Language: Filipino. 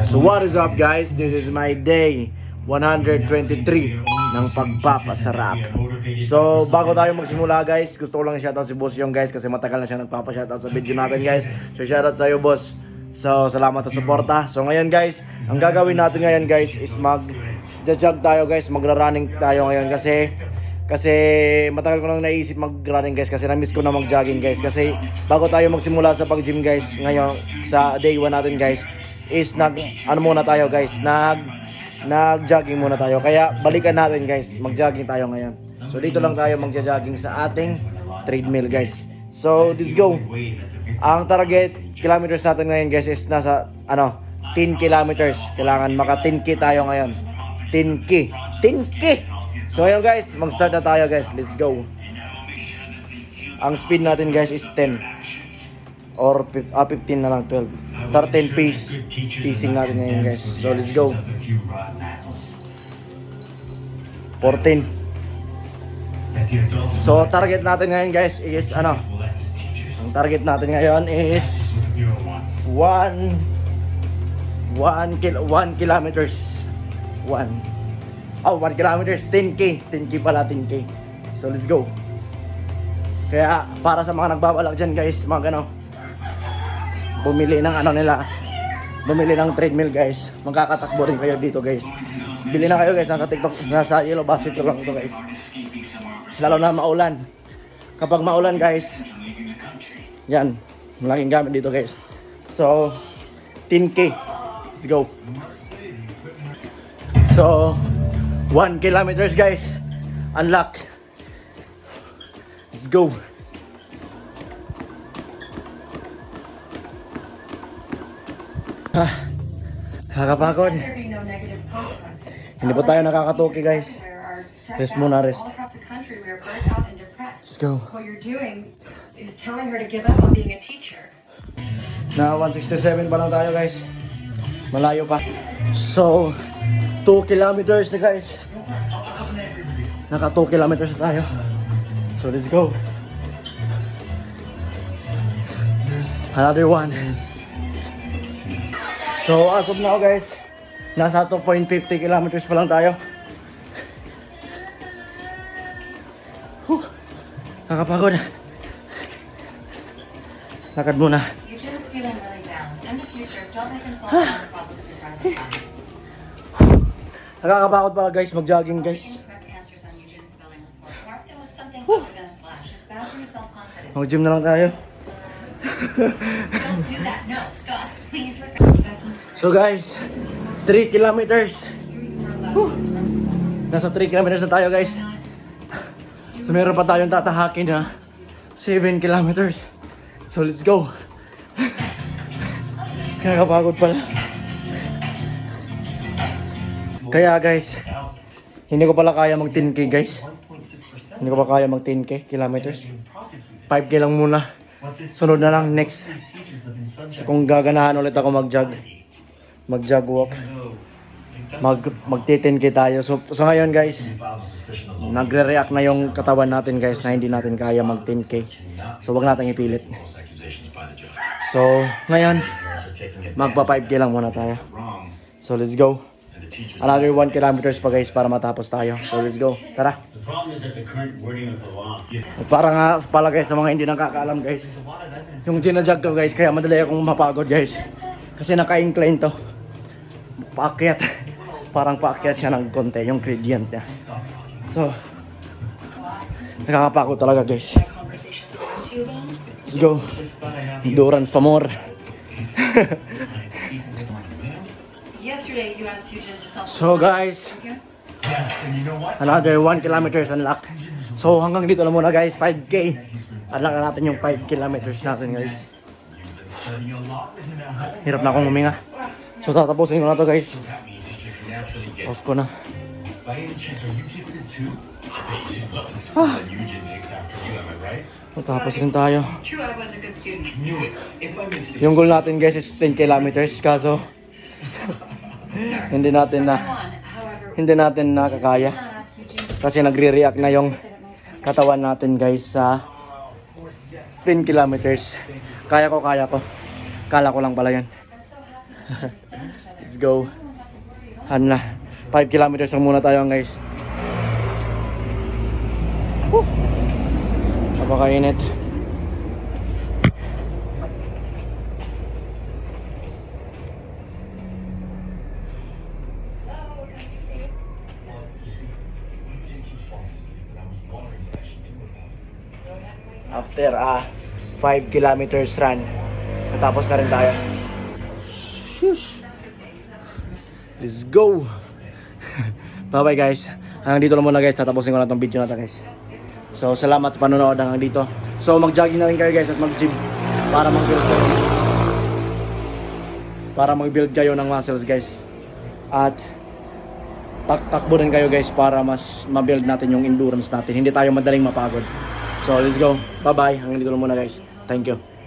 So what is up guys? This is my day 123 ng pagpapasarap. So bago tayo magsimula guys, gusto ko lang shoutout si Boss Yung guys kasi matagal na siya nagpapa-shoutout sa video natin guys. So shoutout sa iyo boss. So salamat sa suporta. So ngayon guys, ang gagawin natin ngayon guys is mag-jog tayo guys, magra-running tayo ngayon kasi matagal ko nang naisip mag-running guys kasi na-miss ko na mag-jogging guys. Kasi bago tayo magsimula sa pag-gym guys, ngayon sa day 1 natin guys is muna tayo guys, nag-jogging muna tayo. Kaya balikan natin guys, mag-jogging tayo ngayon. So dito lang tayo mag-jogging sa ating treadmill guys. So let's go. Ang target kilometers natin ngayon guys is nasa 10 kilometers. Kailangan maka 10k tayo ngayon. 10k. So ayun guys, mag-start na tayo guys. Let's go. Ang speed natin guys is 10 or 15 na lang, 12. 13 pace. Pacing natin ngayon guys. So let's go. 14. So target natin ngayon guys is ang target natin ngayon is 1 kilometers. 1 kilometers, 10k pala, 10k. So let's go. Kaya para sa mga nagbabalak dyan guys, bumili ng treadmill guys, magkakatakbo rin kayo dito guys. Bili na kayo guys, nasa TikTok, nasa Yellow Basket lang ito guys. Lalo na maulan. Kapag maulan guys, yan, malaking gamit dito guys. So 10k, let's go. So 1 kilometers guys, unlock. Let's go. Kakapagod. Hindi pa tayo nakakatuki guys. Rest muna, rest. Let's go. What you're doing is telling her to give up on being a teacher. Na 167 pa lang tayo guys. Malayo pa. So 2 kilometers na guys. Naka 2 kilometers na tayo. So let's go. Another one. So as of now guys, nasa 2.50 kilometers pa lang tayo. Kakapagod. Lakad muna. Eugene's feeling really down. In the future, don't make him solve all the problems in front of the class. Nakakapagod pala guys, mag-jogging guys. Incorrect answers on Eugene's spelling report. Mark it with something other than a slash. It's bad for your self-confidence. Mag-gym na lang tayo. Don't do that. No, Scott. Please refresh. So guys, 3 kilometers. Nasa 3 kilometers na tayo guys. So meron pa tayong tatahakin na 7 kilometers. So let's go. Kakapagod pala. Kaya guys, hindi ko pala kaya mag 10k guys. Hindi ko pa kaya mag 10k kilometers. 5k lang muna. Sunod na lang next. So kung gaganahan ulit ako mag-jog walk, mag 10k tayo. So ngayon guys, nagre-react na yung katawan natin guys na hindi natin kaya mag 10k. So wag natin ipilit. So ngayon, magpa 5k lang muna tayo. So let's go. Another 1 kilometers pa guys para matapos tayo. So let's go. Tara. Para nga pala guys sa mga hindi nakakaalam guys, yung ginajog ko guys, kaya madali akong mapagod guys. Kasi naka-incline to. Paakyat. Parang paakyat siya ng konti, yung gradient niya. So, nakakapagod talaga guys. Let's go. Endurance pa more. Yesterday, you asked Eugene to solve. So guys, another 1 kilometers unlock. So hanggang dito lang muna guys, 5k. Unlock na natin yung 5 kilometers natin guys. Hirap na akong huminga. So tatapusin ko na to guys. Off ko na. Tapos rin tayo. True, I was a good student. Yung goal natin guys is 10 kilometers. Kaso hindi natin nakakaya. Kasi nagre-react na yung katawan natin guys sa 10 kilometers. Kaya ko. Kala ko lang pala yan. Let's go. Hanla. 5 kilometers lang muna tayo guys. Napakainit. After 5 kilometers run, natapos na rin tayo. Shush. Let's go. Bye bye guys. Hanggang dito lang muna guys. Tatapusin ko na tong video na to guys. So salamat sa panonood hanggang dito. So mag-jogging na rin kayo guys at mag-gym para mag-build kayo. Para mag-build kayo ng muscles guys. At takbo rin kayo guys para mas ma-build natin yung endurance natin. Hindi tayo madaling mapagod. So let's go. Bye bye. Hanggang dito lang muna guys. Thank you.